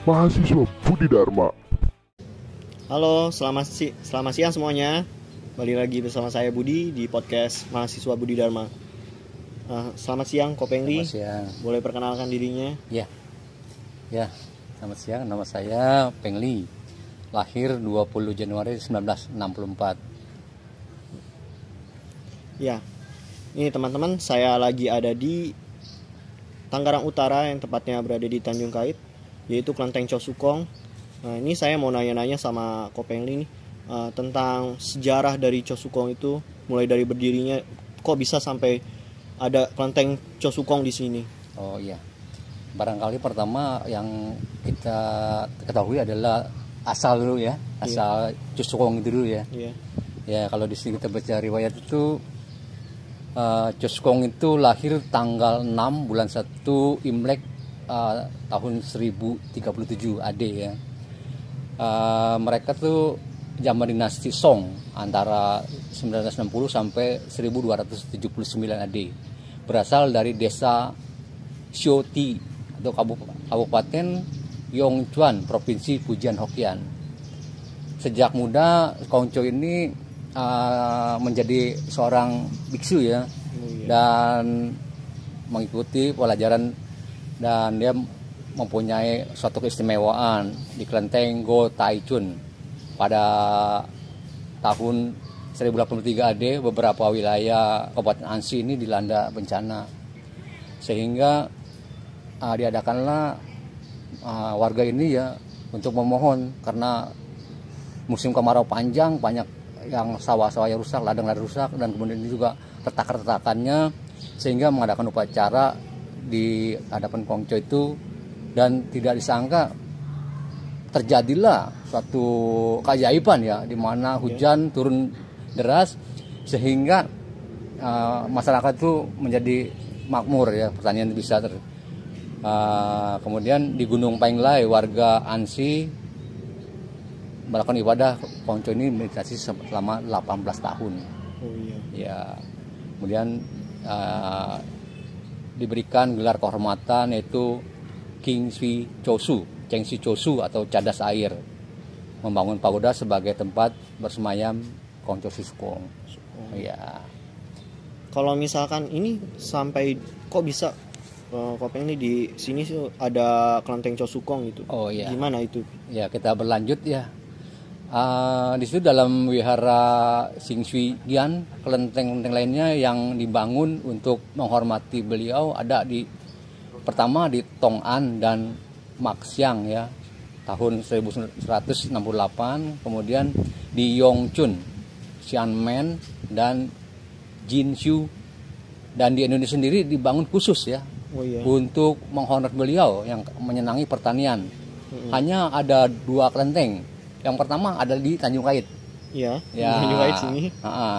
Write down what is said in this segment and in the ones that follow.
mahasiswa Budi Dharma. Halo, selamat siang semuanya. Balik lagi bersama saya Budi di podcast mahasiswa Budi Dharma. Selamat siang, Kopengli. Selamat siang. Boleh perkenalkan dirinya? Ya, selamat siang. Nama saya Pengli. Lahir 20 Januari 1964. Ya, ini teman-teman, saya lagi ada di Tanggarang Utara yang tepatnya berada di Tanjung Kait, yaitu Kelenteng Chow Sukong. Nah, ini saya mau nanya-nanya sama Kopengli nih tentang sejarah dari Chow Sukong itu, mulai dari berdirinya, kok bisa sampai ada Kelenteng Chow Sukong di sini. Oh iya, barangkali pertama yang kita ketahui adalah asal dulu ya, asal Chow Sukong itu dulu ya. Iya. Ya, kalau di sini kita baca riwayat itu Chow Sukong itu lahir tanggal 6 bulan 1 Imlek tahun 1037 AD ya. Mereka tuh zaman dinasti Song antara 960 sampai 1279 AD. Berasal dari desa Xioti atau Kabupaten Yongchuan, Provinsi Fujian Hokkien. Sejak muda Kongco ini menjadi seorang biksu ya, dan mengikuti pelajaran, dan dia mempunyai suatu keistimewaan di Kelenteng Go Taichun. Pada tahun 1083 AD beberapa wilayah Kabupaten Ansi ini dilanda bencana, sehingga diadakanlah warga ini ya untuk memohon, karena musim kemarau panjang, banyak yang sawah-sawah yang rusak, ladang-ladang rusak, dan kemudian ini juga retakan-retakannya, sehingga mengadakan upacara di hadapan Kongco itu, dan tidak disangka terjadilah suatu keajaiban ya, di mana hujan turun deras sehingga masyarakat itu menjadi makmur ya, pertanian bisa kemudian di Gunung Painglai warga Ansi melakukan ibadah Kongco ini meditasi selama 18 tahun. Oh iya. Ya, kemudian diberikan gelar kehormatan yaitu King Sui Chosu, Cheng Sui Chosu atau cadas air, membangun pagoda sebagai tempat bersemayam Kongco Sukong. Ya. Kalau misalkan ini sampai kok bisa Kopeng ini di sini ada Kelenteng Chow Sukong gitu. Oh iya. Gimana itu? Ya, kita berlanjut ya. Di situ dalam wihara Xing Shui Gian, kelenteng-kelenteng lainnya yang dibangun untuk menghormati beliau ada pertama di Tong'an dan Maxiang ya, tahun 1168, kemudian di Yongchun, Xianmen, dan Jinshu, dan di Indonesia sendiri dibangun khusus ya, untuk menghormati beliau yang menyenangi pertanian. Hanya ada 2 kelenteng. Yang pertama ada di Tanjung Kait. Iya, ya, Tanjung Kait sini.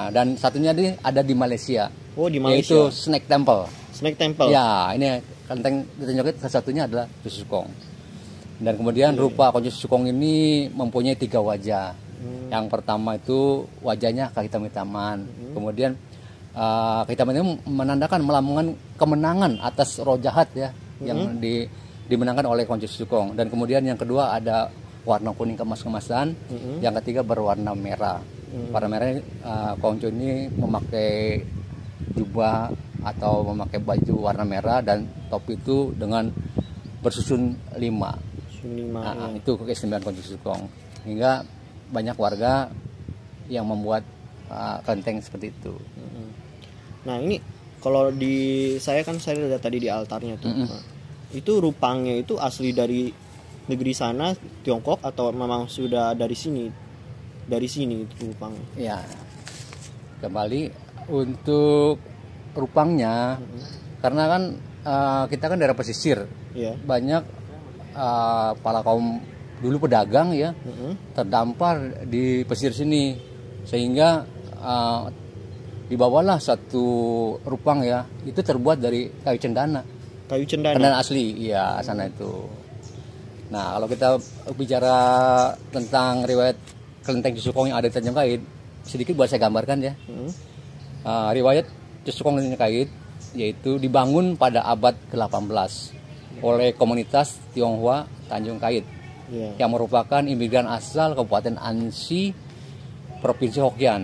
Dan satunya ada di Malaysia. Oh, di Malaysia. Yaitu Snake Temple. Snake Temple. Ya, ini kelenteng di Tanjung Kait, salah satunya adalah Chow Sukong. Dan kemudian rupa Chow Sukong ini mempunyai 3 wajah. Yang pertama itu wajahnya kehitam-hitaman. Kemudian kehitaman ini menandakan melambangkan kemenangan atas roh jahat ya, yang dimenangkan oleh Chow Sukong. Dan kemudian yang kedua ada warna kuning kemas-kemasan, yang ketiga berwarna merah. Warna merah Kongco ini memakai jubah atau memakai baju warna merah dan topi itu dengan bersusun 5. Itu keistimewaan Kongco Sukong. Hingga banyak warga yang membuat kelenteng seperti itu. Nah ini kalau saya lihat tadi di altarnya tuh, itu rupangnya itu asli dari negeri sana, Tiongkok, atau memang sudah dari sini itu rupangnya? Ya, kembali untuk rupangnya, karena kan kita kan daerah pesisir, banyak para kaum dulu pedagang ya, terdampar di pesisir sini, sehingga dibawalah satu rupang ya, itu terbuat dari kayu cendana. Kayu cendana? Cendana asli, iya sana itu. Nah, kalau kita bicara tentang riwayat kelenteng Chow Sukong yang ada di Tanjung Kait, sedikit buat saya gambarkan ya. Riwayat Chow Sukong di Tanjung Kait yaitu dibangun pada abad ke-18 oleh komunitas Tionghoa Tanjung Kait Iya. yang merupakan imigran asal Kabupaten Ansi, Provinsi Hokkien.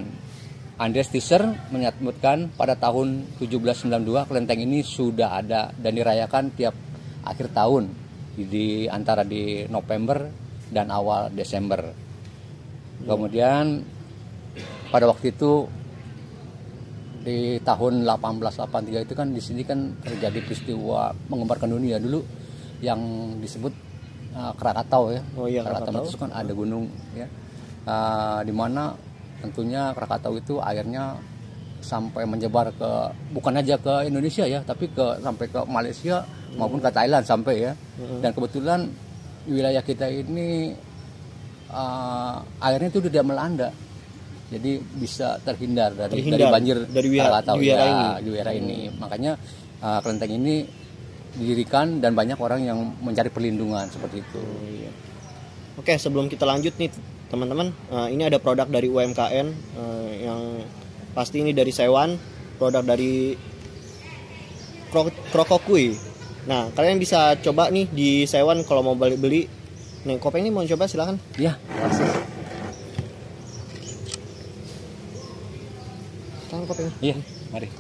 Andreas Tisser menyebutkan pada tahun 1792 kelenteng ini sudah ada dan dirayakan tiap akhir tahun di antara di November dan awal Desember. Kemudian pada waktu itu di tahun 1883 itu kan di sini kan terjadi peristiwa menggemparkan dunia dulu yang disebut Krakatau ya. Oh iya, Krakatau Krakatau. itu kan ada gunung ya. Di mana tentunya Krakatau itu akhirnya sampai menyebar ke bukan aja ke Indonesia ya, tapi sampai ke Malaysia maupun ke Thailand sampai ya. Dan kebetulan wilayah kita ini airnya itu tidak melanda, jadi bisa terhindar dari banjir dari Krakatau wiara di wilayah ini. Makanya kelenteng ini didirikan dan banyak orang yang mencari perlindungan seperti itu. Iya. Oke, sebelum kita lanjut nih teman-teman, ini ada produk dari UMKM yang pasti ini dari Sewan, produk dari Krokokui. Nah, kalian bisa coba nih di Sewan kalau mau beli. Nih, kopi ini mau coba silakan. Ya, Silakan kopinya. iya, mari.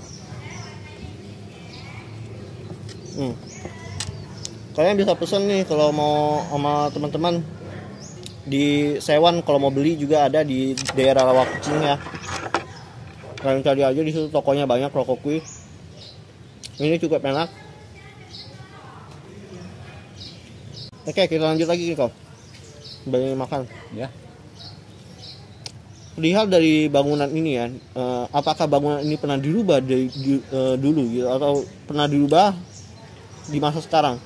Kalian bisa pesen nih kalau mau sama teman-teman di Sewan, kalau mau beli juga ada di daerah Rawa Kucing ya. Kalian cari aja di situ, tokonya banyak Krokokui. Ini cukup enak. Oke, kita lanjut lagi kok. Beli makan. Ya. Lihat dari bangunan ini ya, apakah bangunan ini pernah dirubah dari dulu gitu, atau pernah dirubah di masa sekarang?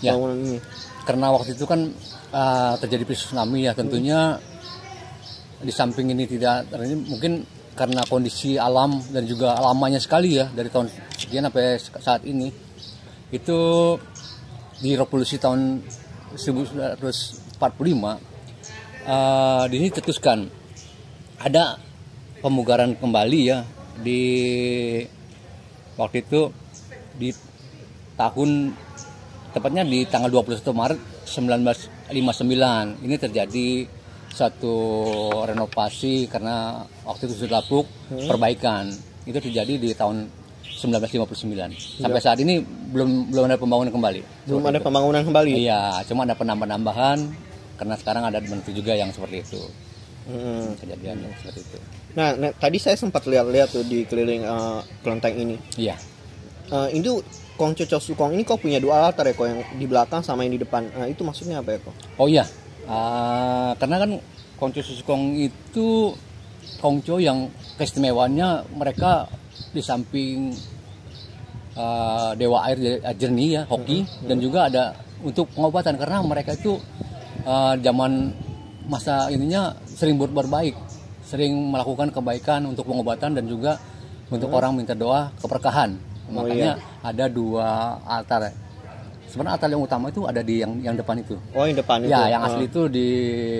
Ya. Bangunan ini. Karena waktu itu kan terjadi tsunami ya, tentunya di samping ini ini mungkin karena kondisi alam dan juga lamanya sekali ya dari tahun sekian sampai saat ini, itu di revolusi tahun 1945 di sini tertuskan ada pemugaran kembali ya di waktu itu di tahun tepatnya di tanggal 21 Maret 1959 ini terjadi satu renovasi karena waktu itu sudah lapuk perbaikan. Itu terjadi di tahun 1959. Sampai saat ini belum ada pembangunan kembali. Belum ada pembangunan kembali. Iya, cuma ada penambahan karena sekarang ada bentuk juga yang seperti itu. Kejadiannya seperti itu. Nah, tadi saya sempat lihat-lihat tuh di keliling kelenteng ini. Iya. Itu Kongco Chosukong ini kok punya dua altar ya kok, yang di belakang sama yang di depan. Itu maksudnya apa ya kok? Oh iya. Karena kan Kongco Chosukong itu Kongco yang keistimewaannya mereka di samping dewa air jernih ya, hoki, dan juga ada untuk pengobatan karena mereka itu zaman masa ininya sering berbuat baik, sering melakukan kebaikan untuk pengobatan dan juga untuk orang minta doa keberkahan. Makanya ada dua altar. Sebenarnya altar yang utama itu ada di yang depan itu. Oh, yang depan itu. Ya, yang asli itu di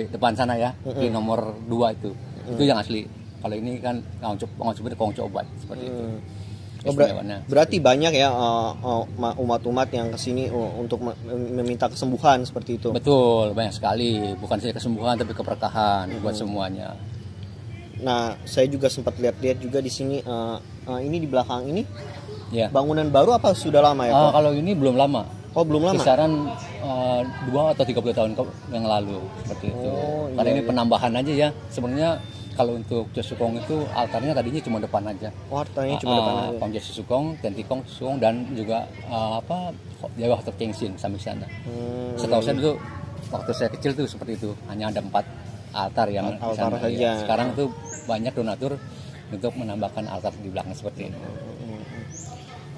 depan sana ya, di nomor 2 itu. Itu yang asli. Kalau ini kan Kongco obat seperti itu. Berarti banyak ya umat-umat yang kesini untuk meminta kesembuhan seperti itu. Betul, banyak sekali. Bukan saja kesembuhan tapi keberkahan buat semuanya. Nah, saya juga sempat lihat-lihat juga di sini. Ini di belakang ini. Ya. Bangunan baru apa sudah lama ya Pak? Kalau ini belum lama. Oh, belum lama. Kisaran 2 atau 30 tahun yang lalu seperti itu. Karena ini penambahan aja ya. Sebenarnya kalau untuk Chosukong itu altarnya tadinya cuma depan aja. Oh, altarnya cuma depan aja. Kongco Chosukong, Tentikong Chosukong dan juga Jawa Hotok Kengsin sampai sana. Setahu saya dulu waktu saya kecil tuh seperti itu. Hanya ada 4 altar yang altar saja. Ya. Sekarang tuh banyak donatur untuk menambahkan altar di belakang seperti ini.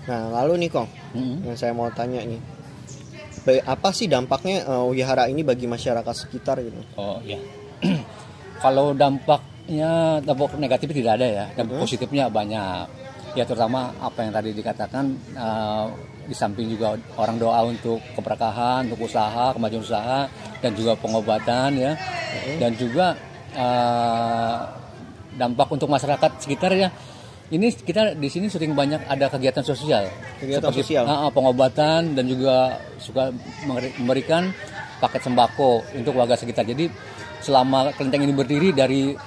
Nah, lalu nih Kong, yang saya mau tanya nih, apa sih dampaknya wihara ini bagi masyarakat sekitar gitu? Oh iya, kalau dampaknya dampak negatif tidak ada ya, dampak positifnya banyak. Ya terutama apa yang tadi dikatakan, di samping juga orang doa untuk keberkahan, untuk usaha, kemajuan usaha, dan juga pengobatan ya, dan juga dampak untuk masyarakat sekitar ya. Ini kita di sini sering banyak ada kegiatan sosial, Kegiatan seperti sosial. Pengobatan dan juga suka memberikan paket sembako untuk warga sekitar. Jadi selama kelenteng ini berdiri dari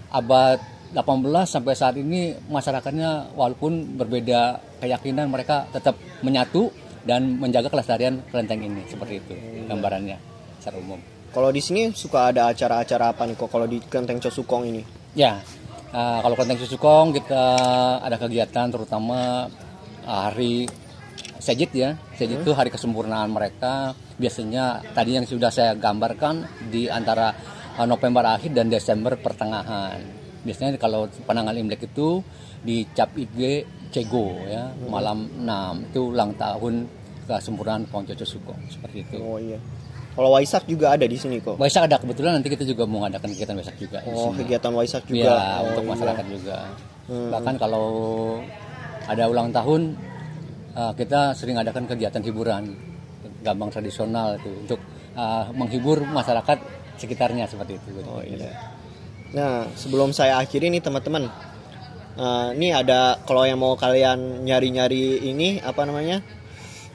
abad 18 sampai saat ini, masyarakatnya walaupun berbeda keyakinan, mereka tetap menyatu dan menjaga kelestarian kelenteng ini. Seperti itu gambarannya secara umum. Kalau di sini suka ada acara-acara apa nih kok kalau di Kelenteng Cosukong ini? Ya, kalau kelenteng Cosukong kita ada kegiatan terutama hari Sejit ya. Sejit itu hari kesempurnaan mereka. Biasanya tadi yang sudah saya gambarkan di antara November akhir dan Desember pertengahan. Biasanya kalau penanggal Imlek itu di Cap IG Cego ya, malam 6 itu ulang tahun kesempurnaan Ponco Cosukong, seperti itu. Oh iya. Kalau Waisak juga ada di sini kok. Waisak ada, kebetulan nanti kita juga mau mengadakan kegiatan Waisak juga di Oh, sini. kegiatan Waisak juga. Ya, untuk masyarakat juga. Bahkan kalau ada ulang tahun, kita sering adakan kegiatan hiburan gambang tradisional itu untuk menghibur masyarakat sekitarnya seperti itu. Oh iya. Nah, sebelum saya akhiri nih teman-teman, ini ada kalau yang mau kalian nyari-nyari ini apa namanya,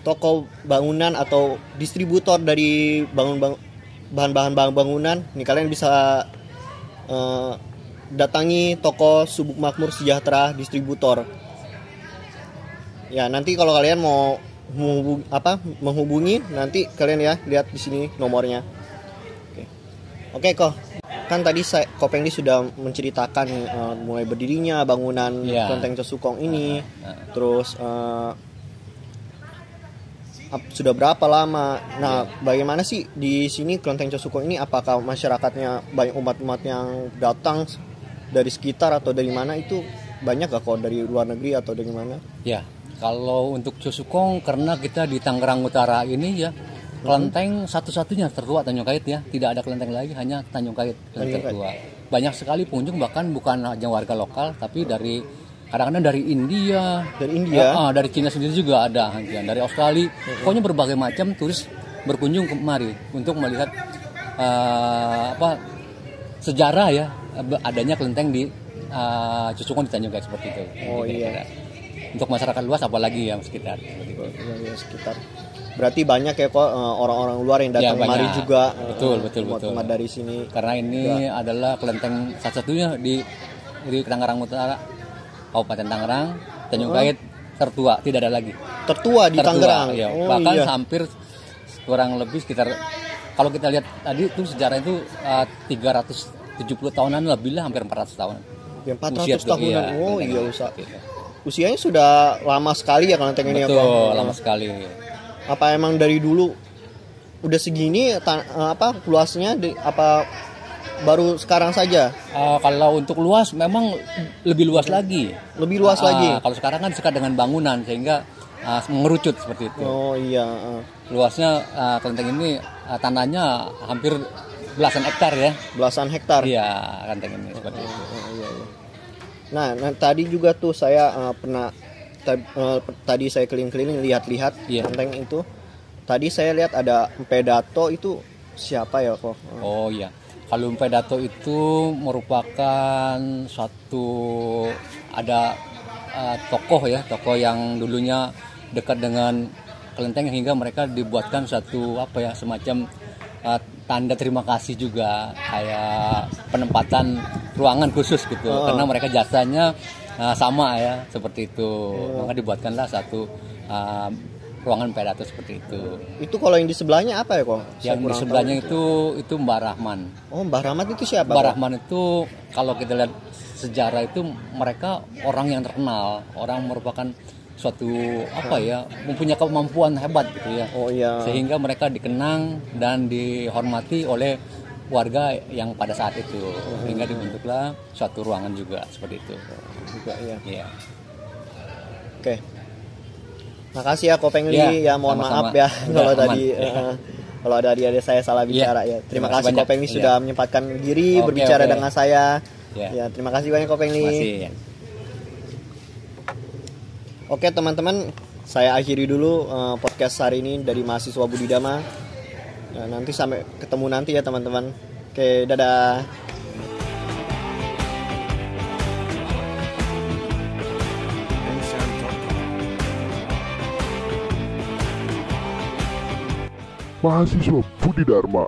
toko bangunan atau distributor dari bahan-bahan bangunan, nih kalian bisa datangi toko Subuk Makmur Sejahtera Distributor. Ya, nanti kalau kalian mau menghubungi, nanti kalian ya lihat di sini nomornya. Oke kok. Kan tadi Kopeng ini sudah menceritakan mulai berdirinya bangunan Kelenteng Cosukong ini, terus sudah berapa lama. Nah, bagaimana sih di sini Kelenteng Cosukong ini? Apakah masyarakatnya banyak umat-umat yang datang dari sekitar atau dari mana? Itu banyak gak kok dari luar negeri atau dari mana? Ya, kalau untuk Cosukong karena kita di Tangerang Utara ini ya, kelenteng satu-satunya tertua Tanjung Kait ya, tidak ada kelenteng lagi, hanya Tanjung Kait yang tertua. Banyak sekali pengunjung, bahkan bukan hanya warga lokal, tapi dari kadang-kadang dari India, dari Cina sendiri juga ada, dari Australia, pokoknya berbagai macam turis berkunjung kemari untuk melihat sejarah ya adanya kelenteng di Cosukong di Tanjung Kait seperti itu. Oh iya. Untuk masyarakat luas apalagi yang sekitar. Ya, sekitar. Berarti banyak ya kok orang-orang luar yang datang kemari juga. Betul. Umat dari sini. Karena ini adalah kelenteng satu-satunya di Tangerang Utara, Kabupaten Tangerang, Tanjung Kait tertua, tidak ada lagi. Tertua di Tangerang. Ya. Bahkan hampir kurang lebih sekitar, kalau kita lihat tadi itu sejarah itu 370 tahunan lebih lah, hampir 400 tahunan. Ya, 400 tahunan. Oh iya, usianya sudah lama sekali ya kelenteng ini. Betul, lama sekali. Apa emang dari dulu udah segini luasnya apa baru sekarang saja? Kalau untuk luas memang lebih luas lagi. Lebih luas lagi. Kalau sekarang kan dekat dengan bangunan sehingga mengerucut seperti itu. Oh iya. Luasnya kelenteng ini tanahnya hampir belasan hektar ya. Belasan hektar. Iya, kelenteng ini seperti itu. Iya. Nah, tadi juga tuh saya pernah tadi saya keliling-keliling lihat-lihat kelenteng itu. Tadi saya lihat ada Empe Dato, itu siapa ya kok? Oh iya. Kalau Empe Dato itu merupakan suatu tokoh tokoh yang dulunya dekat dengan kelenteng hingga mereka dibuatkan suatu semacam tanda terima kasih juga, kayak penempatan ruangan khusus gitu, karena mereka jasanya sama ya seperti itu. Maka dibuatkanlah satu ruangan Empe Dato seperti itu. Itu kalau yang di sebelahnya apa ya kok? Yang di sebelahnya itu Mbah Rahman. Oh, Mbah Rahman itu siapa? Mbah Rahman itu kalau kita lihat sejarah itu mereka orang yang terkenal, orang merupakan suatu mempunyai kemampuan hebat gitu ya. Oh iya. Sehingga mereka dikenang dan dihormati oleh warga yang pada saat itu. Sehingga dibentuklah suatu ruangan juga seperti itu. Juga iya. Oke. Makasih ya Kopeng Li, ya mohon maaf ya kalau tadi kalau ada adik saya salah bicara ya. Terima kasih Kopeng Li sudah menyempatkan diri berbicara dengan saya. Ya, terima kasih banyak Kopeng Li. Oke teman-teman, saya akhiri dulu podcast hari ini dari mahasiswa Budidama. Nanti sampai ketemu nanti ya teman-teman. Oke, dadah. Mahasiswa Budi Dharma.